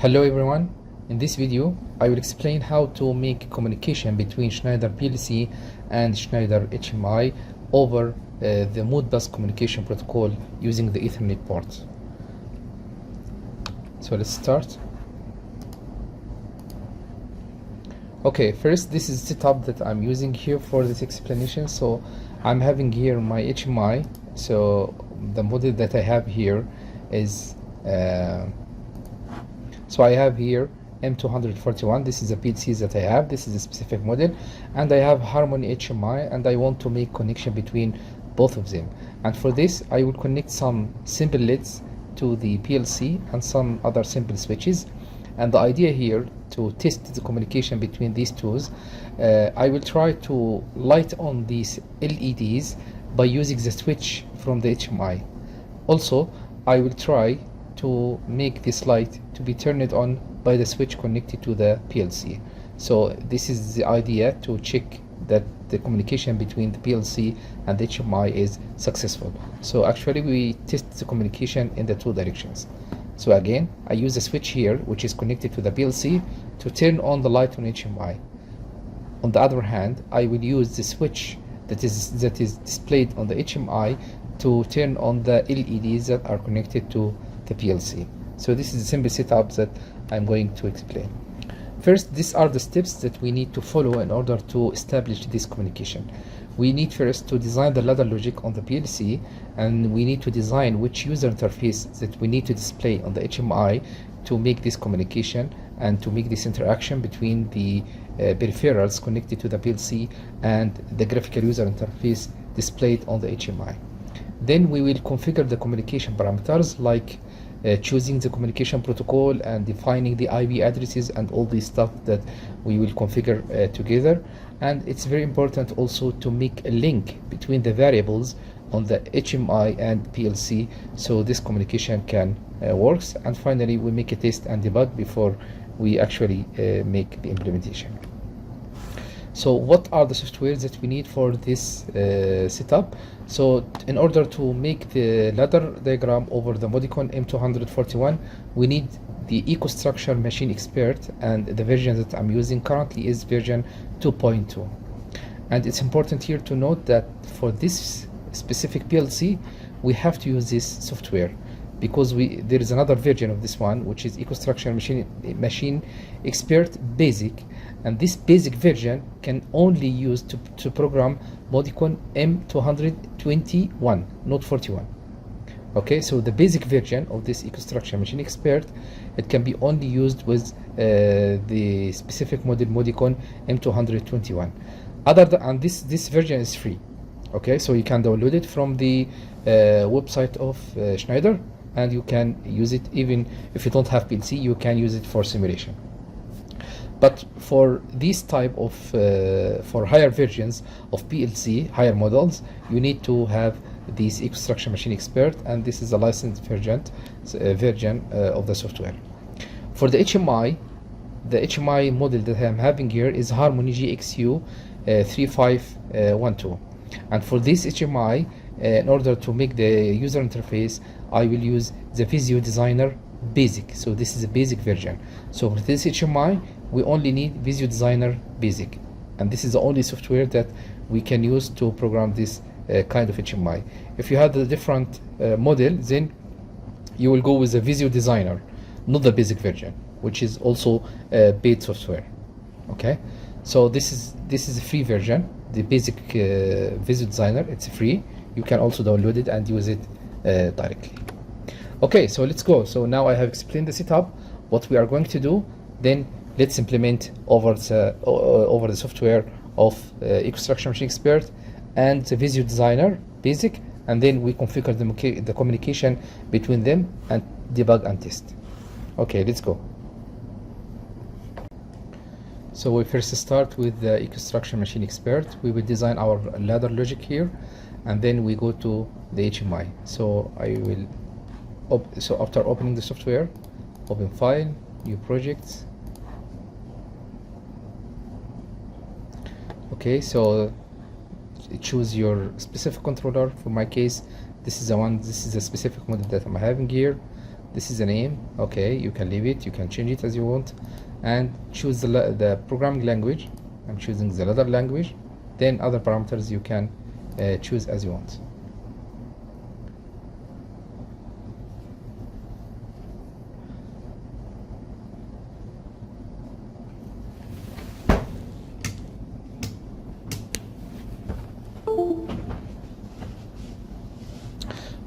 Hello everyone, in this video I will explain how to make communication between Schnieder PLC and Schnieder HMI over the Modbus communication protocol using the Ethernet port. So let's start. Okay, first this is the setup that I'm using here for this explanation. So I'm having here my HMI. So the model that I have here is so I have here M241. This is a PLC that I have. This is a specific model, and I have Harmony HMI, and I want to make connection between both of them. And for this, I will connect some simple LEDs to the PLC and some other simple switches. And the idea here to test the communication between these two, I will try to light on these LEDs by using the switch from the HMI. Also, I will try to make this light to be turned on by the switch connected to the PLC. So this is the idea to check that the communication between the PLC and the HMI is successful. So actually we test the communication in the two directions. So again, I use a switch here which is connected to the PLC to turn on the light on HMI. On the other hand, I will use the switch that is displayed on the HMI to turn on the LEDs that are connected to the PLC. So this is a simple setup that I'm going to explain. First, these are the steps that we need to follow in order to establish this communication. We need first to design the ladder logic on the PLC, and we need to design which user interface that we need to display on the HMI to make this communication and to make this interaction between the peripherals connected to the PLC and the graphical user interface displayed on the HMI. Then we will configure the communication parameters like choosing the communication protocol and defining the IP addresses and all this stuff that we will configure together. And it's very important also to make a link between the variables on the HMI and PLC so this communication can works. And finally we make a test and debug before we actually make the implementation. So what are the softwares that we need for this setup? So in order to make the ladder diagram over the Modicon M241, we need the EcoStruxure Machine Expert, and the version that I'm using currently is version 2.2. And it's important here to note that for this specific PLC, we have to use this software because there is another version of this one which is EcoStruxure Machine Expert Basic, and this basic version can only use to program Modicon M221, not 41. Okay, so the basic version of this EcoStruxure Machine Expert, it can be only used with the specific model Modicon M221. And this version is free. Okay, so you can download it from the website of Schnieder, and you can use it even if you don't have PLC. You can use it for simulation. But for this type of for higher versions of PLC, higher models, you need to have this EcoStruxure Machine Expert, and this is a licensed version of the software. For the HMI model that I'm having here is Harmony GXU 3512, and for this HMI, in order to make the user interface, I will use the Visio Designer Basic. So this is a basic version. So for this HMI, we only need Visio Designer Basic, and this is the only software that we can use to program this kind of HMI. If you have a different model, then you will go with the Visio Designer, not the basic version, which is also paid software. Okay, so this is a free version, the basic Visio Designer. It's free. You can also download it and use it directly. Okay, so let's go. So now I have explained the setup, what we are going to do. Then let's implement over the software of EcoStruxure Machine Expert and the Visio Designer Basic, and then we configure the communication between them and debug and test. Okay, let's go. So we first start with the EcoStruxure Machine Expert. We will design our ladder logic here, and then we go to the HMI. So I will so after opening the software, open file, new projects. Okay, so choose your specific controller. For my case, this is the specific model that I'm having here. This is the name. Okay, you can leave it, you can change it as you want, and choose the programming language. I'm choosing the ladder language. Then other parameters you can choose as you want.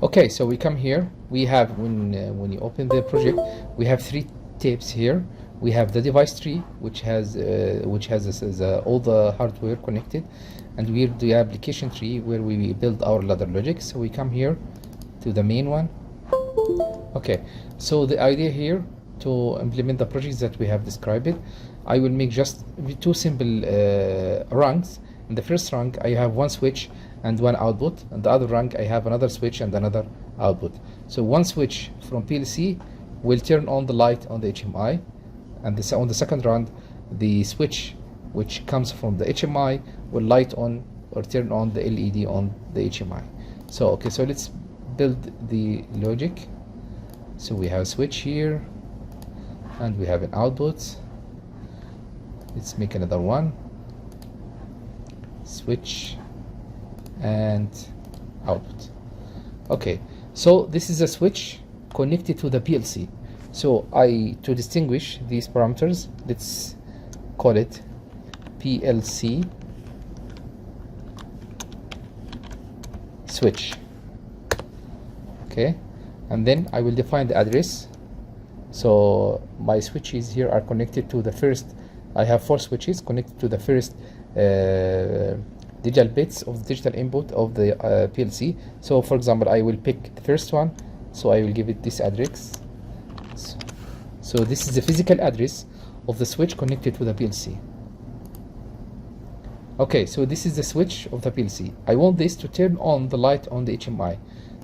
Okay, so we come here. We have, when you open the project, we have 3 tabs here. We have the device tree, which has all the hardware connected, and we have the application tree where we build our ladder logic. So we come here to the main one. Okay, so the idea here to implement the projects that we have described it, I will make just 2 simple rungs. In the first rung, I have 1 switch and 1 output, and the other rung I have another switch and another output. So 1 switch from PLC will turn on the light on the HMI, and on the second run, the switch which comes from the HMI will light on or turn on the LED on the HMI. So okay, so let's build the logic. So we have a switch here and we have an output. Let's make another one, switch and output. Okay, so this is a switch connected to the PLC. So to distinguish these parameters, let's call it PLC switch. Okay, and then I will define the address. So my switches here are connected to the first. I have 4 switches connected to the first digital bits of the digital input of the PLC. So for example, I will pick the first one, so I will give it this address. So this is the physical address of the switch connected to the PLC. Okay, so this is the switch of the PLC. I want this to turn on the light on the HMI.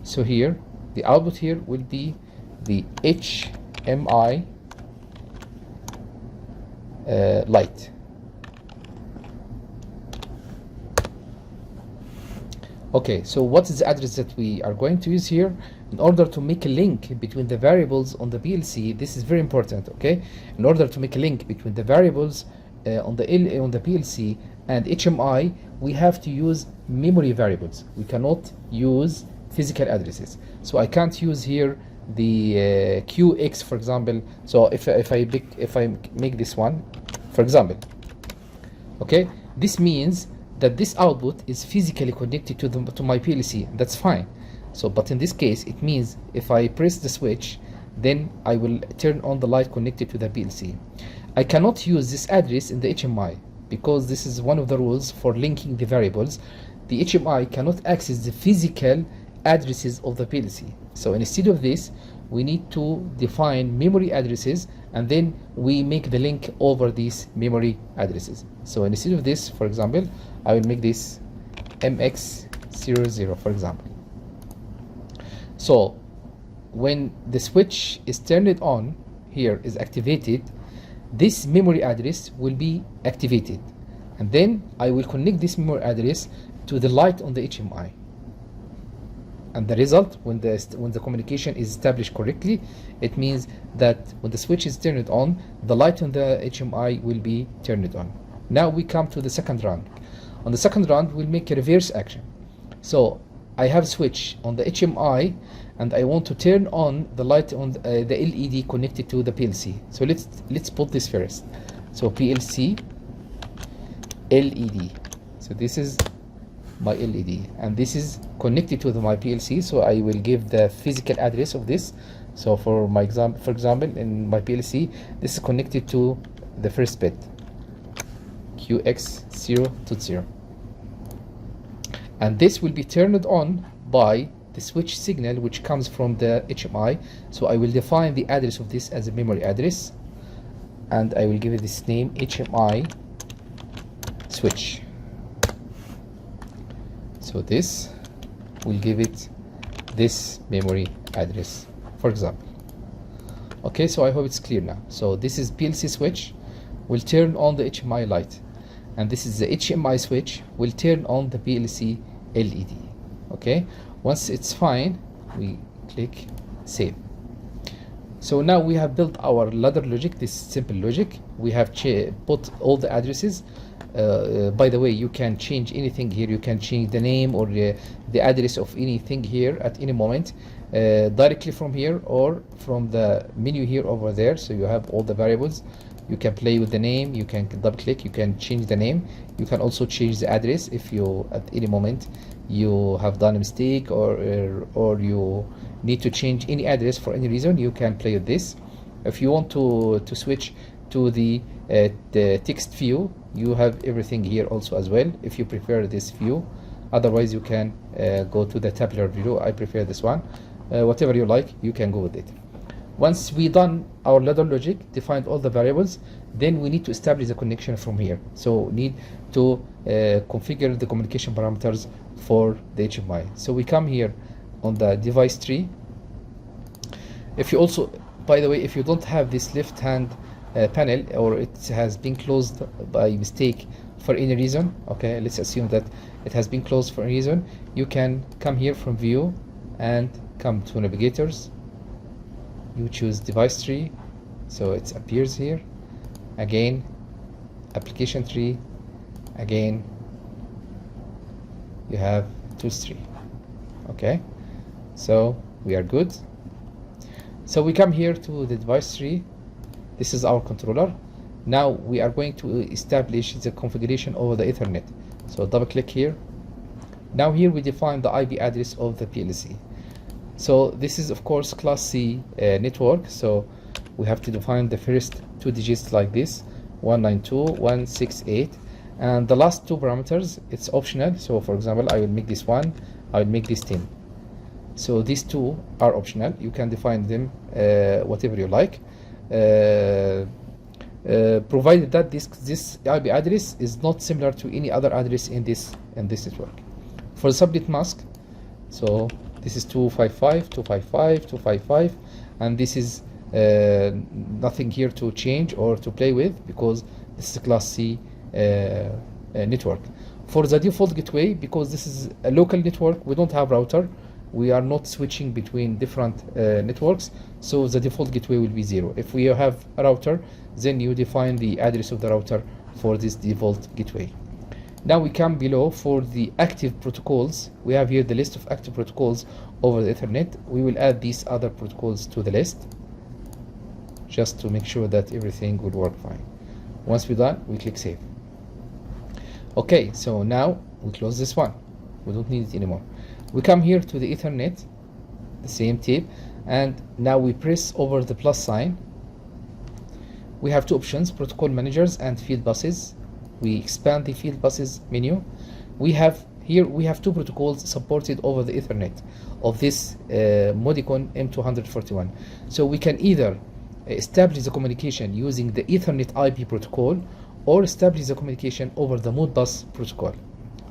So here, the output here will be the HMI light. Okay, so what is the address that we are going to use here? In order to make a link between the variables on the PLC, this is very important, okay? In order to make a link between the variables on the PLC and HMI, we have to use memory variables. We cannot use physical addresses. So I can't use here the QX, for example. So if I make this one, for example, okay, this means that this output is physically connected to my PLC. That's fine. So, but in this case, it means if I press the switch, then I will turn on the light connected to the PLC. I cannot use this address in the HMI because this is one of the rules for linking the variables. The HMI cannot access the physical addresses of the PLC. So instead of this, we need to define memory addresses, and then we make the link over these memory addresses. So instead of this, for example, I will make this MX00, for example. So when the switch is turned on, here is activated, this memory address will be activated, and then I will connect this memory address to the light on the HMI. And the result, when the communication is established correctly, it means that when the switch is turned on, the light on the HMI will be turned on. Now we come to the second round. On the second round, we'll make a reverse action. So I have switch on the HMI, and I want to turn on the light on the LED connected to the PLC. So let's put this first. So PLC LED. So this is my LED, and this is connected to my PLC. So I will give the physical address of this. So for example, in my PLC, this is connected to the first bit, QX0 and this will be turned on by the switch signal which comes from the HMI. So I will define the address of this as a memory address, and I will give it this name, HMI switch. So this will give it this memory address, for example. Okay, so I hope it's clear now. So this is PLC switch will turn on the HMI light, and this is the HMI switch will turn on the PLC LED. Okay, once it's fine, we click save. So now we have built our ladder logic, this simple logic. We have put all the addresses. By the way, you can change anything here. You can change the name or the address of anything here at any moment, directly from here or from the menu here over there. So you have all the variables. You can play with the name. You can double click. You can change the name. You can also change the address if you at any moment you have done a mistake or you need to change any address for any reason. You can play with this. If you want to switch to the text view, you have everything here also as well if you prefer this view. Otherwise you can go to the tabular view. I prefer this one. Whatever you like, you can go with it. Once we done our ladder logic, defined all the variables, then we need to establish the connection from here. So we need to configure the communication parameters for the HMI. So we come here on the device tree. If you also, by the way, if you don't have this left hand panel, or it has been closed by mistake for any reason, okay, let's assume that it has been closed for a reason, you can come here from view and come to navigators. You choose device tree, so it appears here. Again, application tree. Again, you have tools tree. Okay, so we are good. So we come here to the device tree. This is our controller. Now we are going to establish the configuration over the Ethernet. So double click here. Now here we define the IP address of the PLC. So this is of course class C network. So we have to define the first two digits like this, 192.168, and the last two parameters, it's optional. So for example, I will make this one, I will make this 10. So these two are optional. You can define them whatever you like, provided that this IP address is not similar to any other address in this network. For the subnet mask, so this is 255, 255, 255, and this is nothing here to change or to play with because this is a class C network. For the default gateway, because this is a local network, we don't have router, we are not switching between different networks, so the default gateway will be 0. If we have a router, then you define the address of the router for this default gateway. Now we come below for the active protocols. We have here the list of active protocols over the Ethernet. We will add these other protocols to the list just to make sure that everything will work fine. Once we're done, we click save. Okay, so now we close this one. We don't need it anymore. We come here to the Ethernet, the same tape, and now we press over the plus sign. We have two options, protocol managers and field buses. We expand the field buses menu. We have two protocols supported over the Ethernet of this Modicon M241. So we can either establish the communication using the Ethernet IP protocol or establish the communication over the Modbus protocol.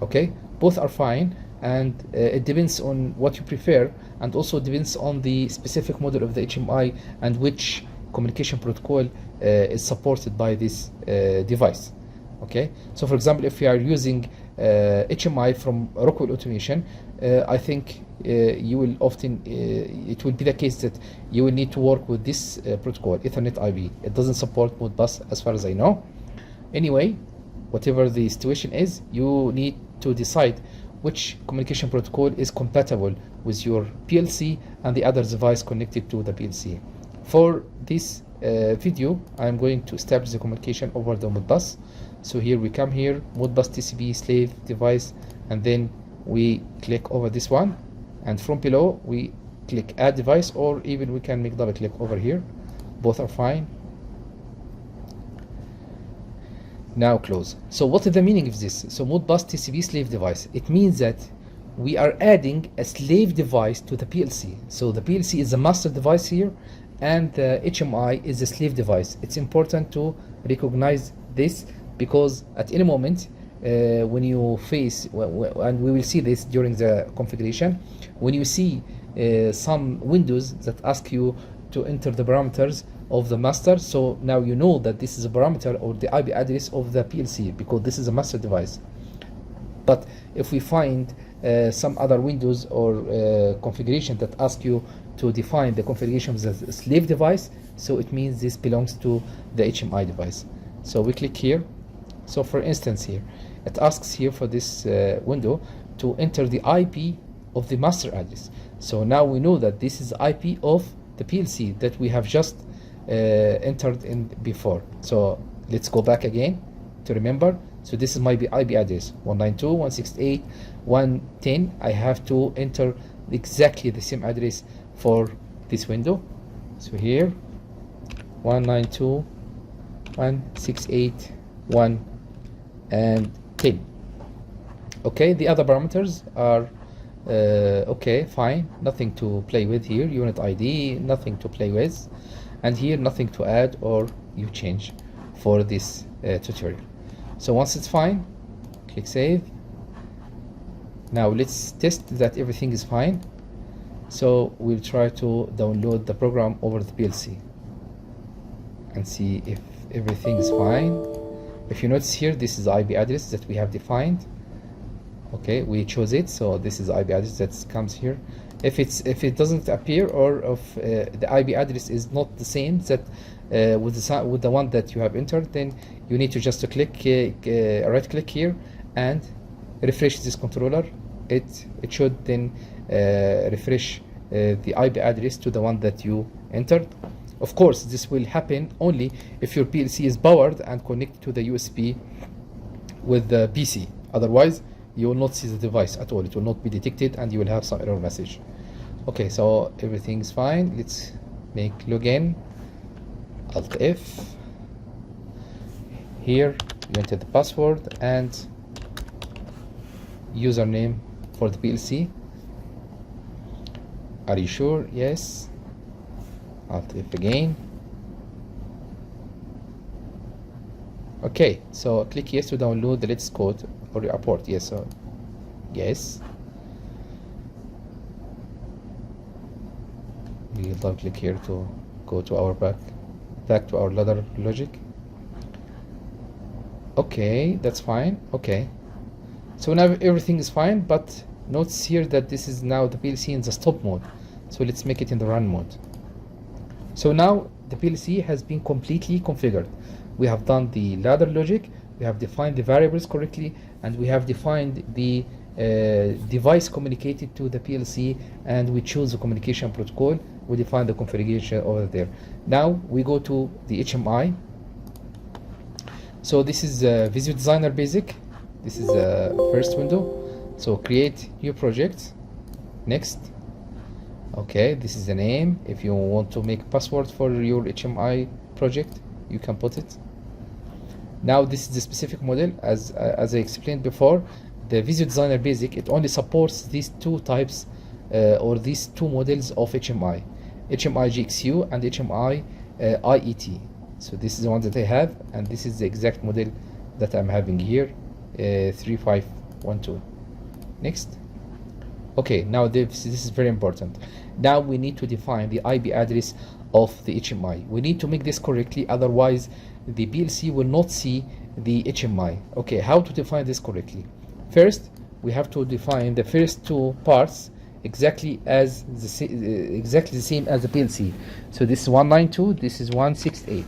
Okay, both are fine, and it depends on what you prefer, and also depends on the specific model of the HMI and which communication protocol is supported by this device. Okay, so for example, if you are using HMI from Rockwell Automation, I think you will often, it will be the case that you will need to work with this protocol, Ethernet IP. It doesn't support Modbus as far as I know. Anyway, whatever the situation is, you need to decide which communication protocol is compatible with your PLC and the other device connected to the PLC. For this video, I'm going to establish the communication over the Modbus. So here we come here, Modbus TCP slave device, and then we click over this one, and from below we click add device, or even we can make double click over here. Both are fine. Now close. So what is the meaning of this? So Modbus TCP slave device, it means that we are adding a slave device to the PLC. So the PLC is the master device here, and the HMI is the slave device. It's important to recognize this, because at any moment when you face, and we will see this during the configuration, when you see some windows that ask you to enter the parameters of the master, so now you know that this is a parameter or the IP address of the PLC, because this is a master device. But if we find some other windows or configuration that ask you to define the configuration of the slave device, so it means this belongs to the HMI device. So we click here. So for instance here, it asks here for this window to enter the IP of the master address. So now we know that this is IP of the PLC that we have just entered in before. So let's go back again to remember. So this is my IP address 192.168.110. I have to enter exactly the same address for this window. So here 192.168.1 and 10. Okay, the other parameters are okay, fine, nothing to play with here. Unit ID, nothing to play with, and here nothing to add or you change for this tutorial. So once it's fine, click save. Now let's test that everything is fine. So we'll try to download the program over the PLC and see if everything is fine. If you notice here, this is the IP address that we have defined. Okay, we chose it, so this is the IP address that comes here. If it doesn't appear, or if the IP address is not the same that with the one that you have entered, then you need to just click right click here and refresh this controller. It should then refresh the IP address to the one that you entered. Of course, this will happen only if your PLC is powered and connected to the USB with the PC. Otherwise, you will not see the device at all. It will not be detected and you will have some error message. Okay, so everything is fine. Let's make login. Alt F. Here, you enter the password and username for the PLC. Are you sure? Yes. Alt F again. Okay, so click yes to download the latest code or report. Yes, so yes. We double click here to go to our back to our ladder logic. Okay, that's fine. Okay, so now everything is fine, but notice here that this is now the PLC in the stop mode. So let's make it in the run mode. So now the PLC has been completely configured. We have done the ladder logic, we have defined the variables correctly, and we have defined the device communicated to the PLC, and we choose the communication protocol. We define the configuration over there. Now we go to the HMI. So this is Visio Designer Basic. This is the first window. So create new project. Next. Okay, this is the name. If you want to make a password for your HMI project, you can put it. Now this is the specific model. As I explained before, the Visio Designer Basic, it only supports these two types or these two models of HMI. HMI GXU and HMI IET. So this is the one that I have, and this is the exact model that I'm having here, 3512. Next. Okay, now this is very important. Now we need to define the IP address of the HMI. We need to make this correctly, otherwise the PLC will not see the HMI. Okay, how to define this correctly? First, we have to define the first two parts exactly as exactly the same as the PLC. So this is 192, this is 168,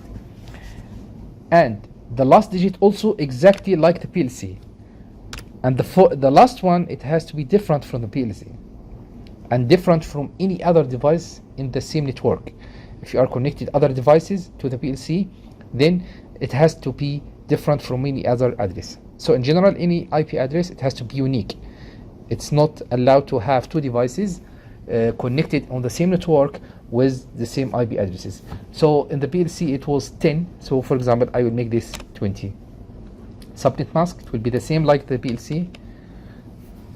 and the last digit also exactly like the PLC. And the last one, it has to be different from the PLC and different from any other device in the same network. If you are connected other devices to the PLC, then it has to be different from any other address. So in general, any IP address, it has to be unique. It's not allowed to have two devices connected on the same network with the same IP addresses. So in the PLC, it was 10. So for example, I will make this 20. Subnet mask, it will be the same like the PLC,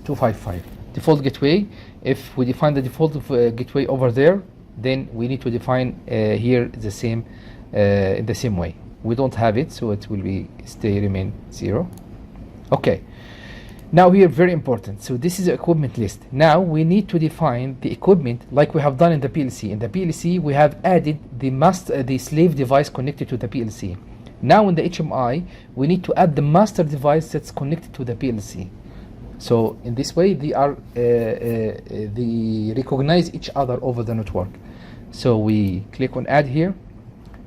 255. Default gateway, if we define the default gateway over there, then we need to define here the same in the same way. We don't have it, so it will be remain 0. Okay, now here very important. So this is the equipment list. Now we need to define the equipment like we have done in the PLC. In the PLC, we have added the slave device connected to the PLC. Now in the HMI, we need to add the master device that's connected to the PLC. So in this way they are they recognize each other over the network. So we click on add here.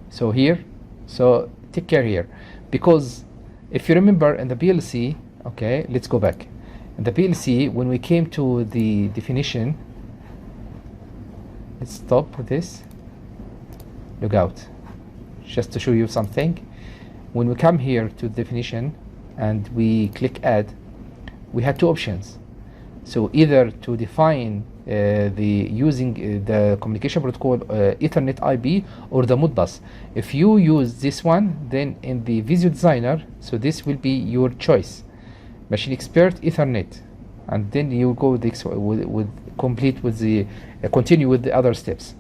So here, so take care here, because if you remember in the PLC, okay, let's go back. In the PLC, when we came to the definition, let's stop with this, log out, just to show you something. When we come here to definition and we click add, we had two options. So either to define the using the communication protocol Ethernet IP or the Modbus. If you use this one, then in the Visio Designer, so this will be your choice, Machine Expert Ethernet, and then you go with complete with the continue with the other steps.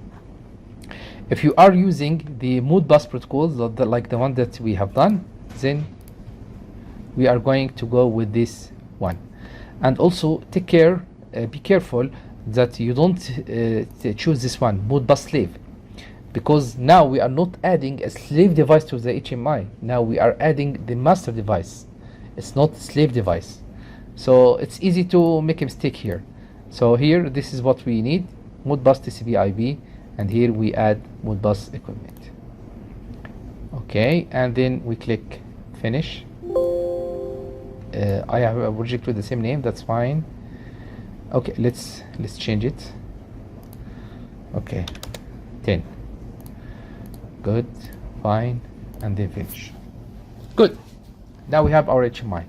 If you are using the Modbus protocol, like the one that we have done, then we are going to go with this one. And also take care, be careful that you don't choose this one, Modbus slave, because now we are not adding a slave device to the HMI. Now we are adding the master device. It's not slave device. So it's easy to make a mistake here. So here, this is what we need, Modbus TCP IP, and here we add Modbus equipment. Okay, and then we click finish. I have a project with the same name, that's fine. Okay, let's change it. Okay, 10. Good, fine, and then finish. Good. Now we have our HMI.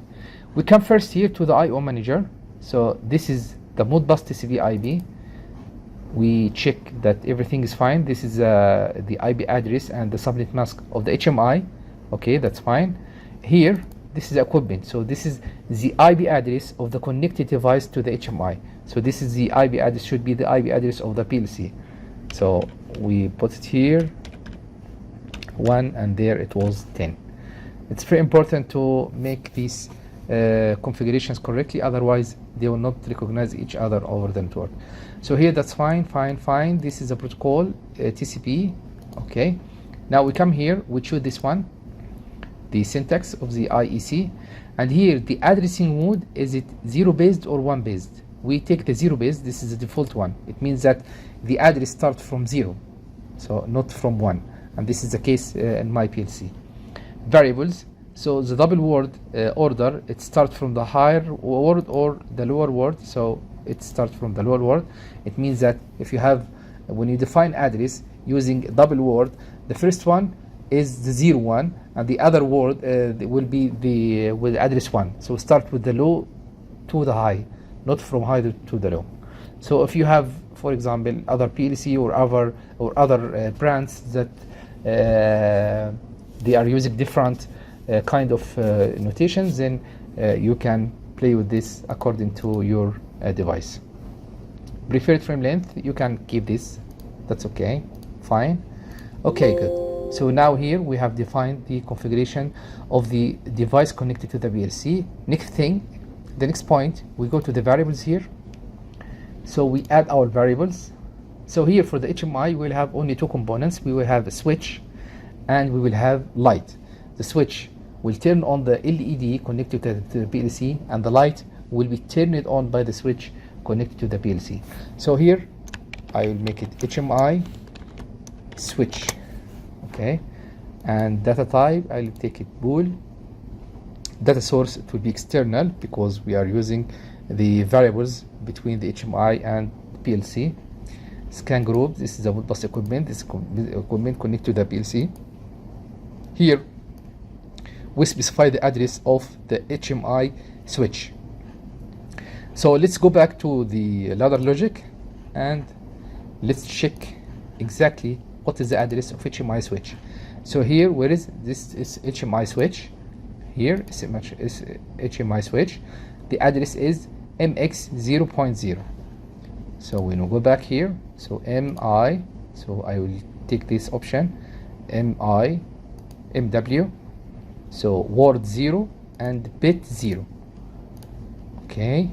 We come first here to the IO manager. So this is the Modbus TCP IP. We check that everything is fine. This is the IP address and the subnet mask of the HMI. Okay, that's fine. Here, this is equipment. So this is the IP address of the connected device to the HMI. So this is the IP address, should be the IP address of the PLC. So we put it here, 1, and there it was 10. It's very important to make these configurations correctly, otherwise they will not recognize each other over the network. So here that's fine, fine. This is a protocol, TCP. Okay. Now we come here, we choose this one, the syntax of the IEC, and here the addressing mode, is it 0 based or 1 based? We take the 0 based. This is the default one. It means that the address starts from 0, so not from 1, and this is the case in my PLC. Variables, so the double word order, it starts from the higher word or the lower word, so it starts from the lower word. It means that if you have, when you define address using double word, the first one is the 0 1, and the other word will be the with address 1. So start with the low to the high, not from high to the low. So if you have, for example, other PLC or other brands that they are using different kind of notations, then you can play with this according to your device. Preferred frame length, you can keep this, that's okay, fine. Okay, good. So now here we have defined the configuration of the device connected to the PLC. Next thing, the next point, we go to the variables here. So we add our variables. So here for the HMI, we'll have only two components. We will have a switch and we will have light. The switch will turn on the LED connected to the PLC, and the light will be turned on by the switch connected to the PLC. So here I will make it HMI switch. Okay, and data type, I'll take it bool. Data source, it will be external because we are using the variables between the HMI and PLC. Scan group, this is a Modbus equipment. This equipment connected to the PLC. Here we specify the address of the HMI switch. So let's go back to the ladder logic and let's check exactly what is the address of HMI switch. So here, where is this? Is HMI switch. Here is HMI switch. The address is MX 0.0. So when we go back here, so MI, so I will take this option, MW, so word 0 and bit 0. Okay,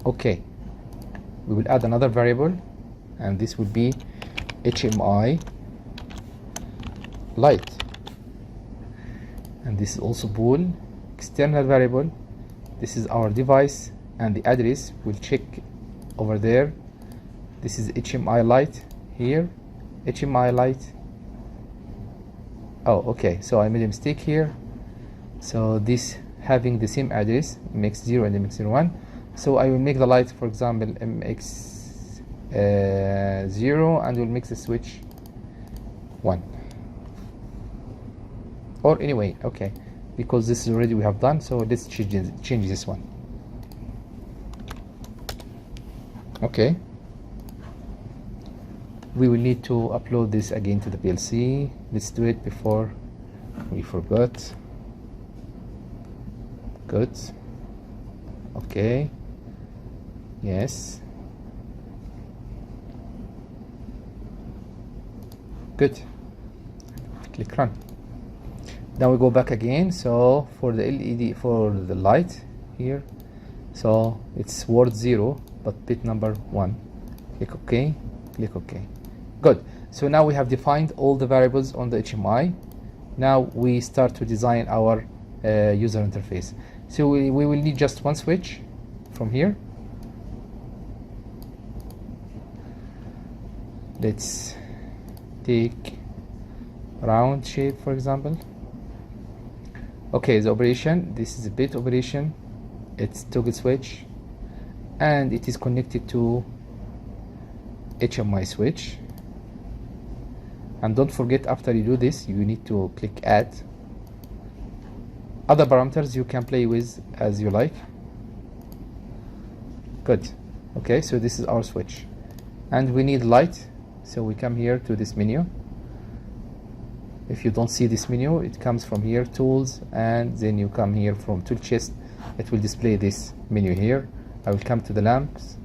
okay. We will add another variable, and this will be HMI light, and this is also bool external variable. This is our device and the address, we'll check over there. This is HMI light here, HMI light. Oh, okay, so I made a mistake here. So this having the same address, MX0 and MX01. So I will make the light, for example, MX0, and we'll make the switch 1. Or anyway, okay, because this is already we have done, so let's change this one. Okay, we will need to upload this again to the PLC. Let's do it before we forgot. Good. Okay, yes, good. Click run. Now we go back again. So for the LED, for the light here, so it's word 0 but bit number 1. Click OK, click OK. Good. So now we have defined all the variables on the HMI. Now we start to design our user interface. So we will need just one switch from here. Let's take round shape, for example. Okay, the operation, this is a bit operation. It's toggle switch, and it is connected to HMI switch. And don't forget, after you do this, you need to click add. Other parameters you can play with as you like. Good. Okay, so this is our switch, and we need light, so we come here to this menu. If you don't see this menu, it comes from here, tools, and then you come here from tool chest. It will display this menu here. I will come to the lamps,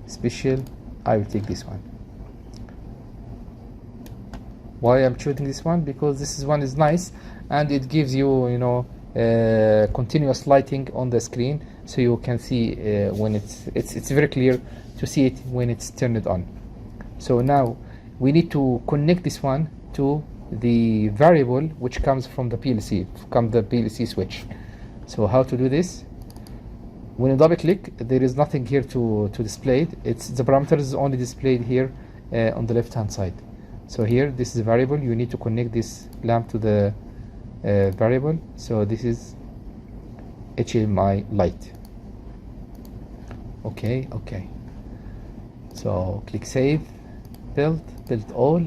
special. I will take this one. Why I'm choosing this one? Because this one is nice, and it gives you, you know, continuous lighting on the screen, so you can see when it's very clear to see it when it's turned on. So now we need to connect this one to the variable which comes from the PLC, from the PLC switch. So how to do this? When you double click, there is nothing here to display it. It's the parameters only displayed here on the left hand side. So here, this is a variable. You need to connect this lamp to the variable. So this is HMI light. Okay, okay. So click save, build all.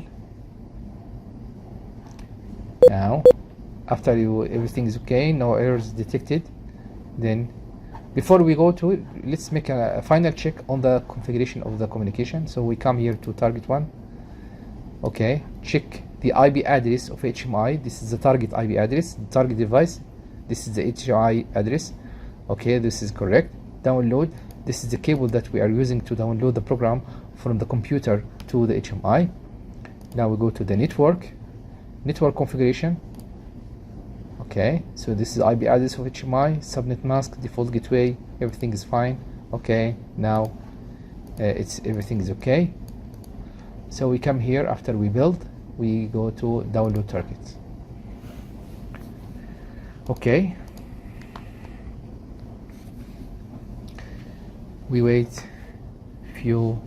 Now, after everything is okay, no errors detected, then before we go to it, let's make a final check on the configuration of the communication. So we come here to target 1. Okay, check the IP address of HMI. This is the target IP address, the target device. This is the HMI address. Okay, this is correct. Download. This is the cable that we are using to download the program from the computer to the HMI. Now we go to the network configuration. Okay, so this is IP address of HMI, subnet mask, default gateway, everything is fine. Okay, now everything is okay. So we come here after we build, we go to download targets. Okay, we wait few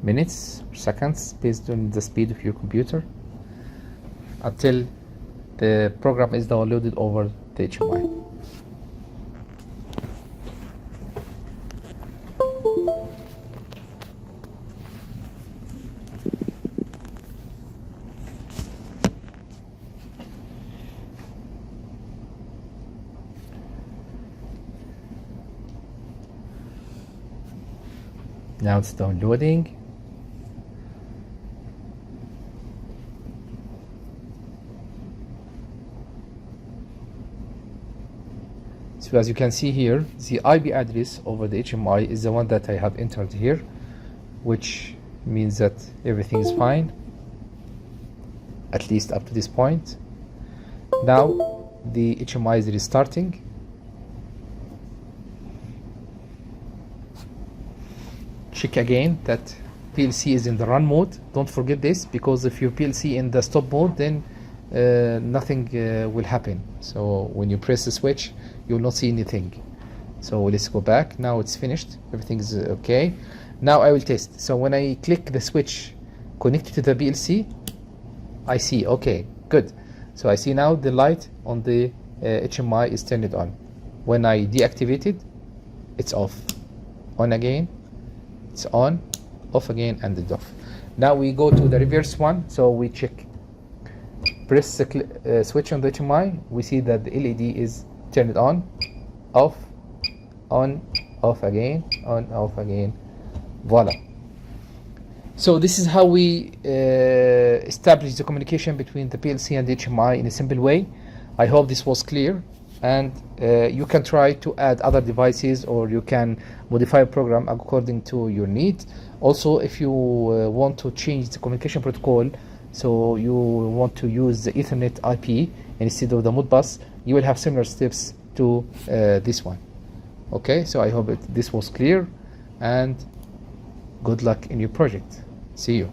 minutes or seconds based on the speed of your computer until the program is downloaded over the HMI. Now it's downloading. So as you can see here, the IP address over the HMI is the one that I have entered here, which means that everything is fine, at least up to this point. Now the HMI is restarting. Check again that PLC is in the run mode. Don't forget this, because if your PLC in the stop mode, then nothing will happen. So when you press the switch, you will not see anything. So let's go back. Now it's finished, everything is okay. Now I will test. So when I click the switch connected to the PLC, I see, okay, good. So I see now the light on the HMI is turned on. When I deactivate it, it's off. On again, it's on, off again, and it's off. Now we go to the reverse one. So we check, press the switch on the HMI. We see that the LED is turned on, off, on, off again, on, off again. Voila. So this is how we establish the communication between the PLC and the HMI in a simple way. I hope this was clear, and you can try to add other devices, or you can modify a program according to your need. Also, if you want to change the communication protocol, so you want to use the Ethernet IP instead of the Modbus, you will have similar steps to this one. Okay, so I hope this was clear, and good luck in your project. See you.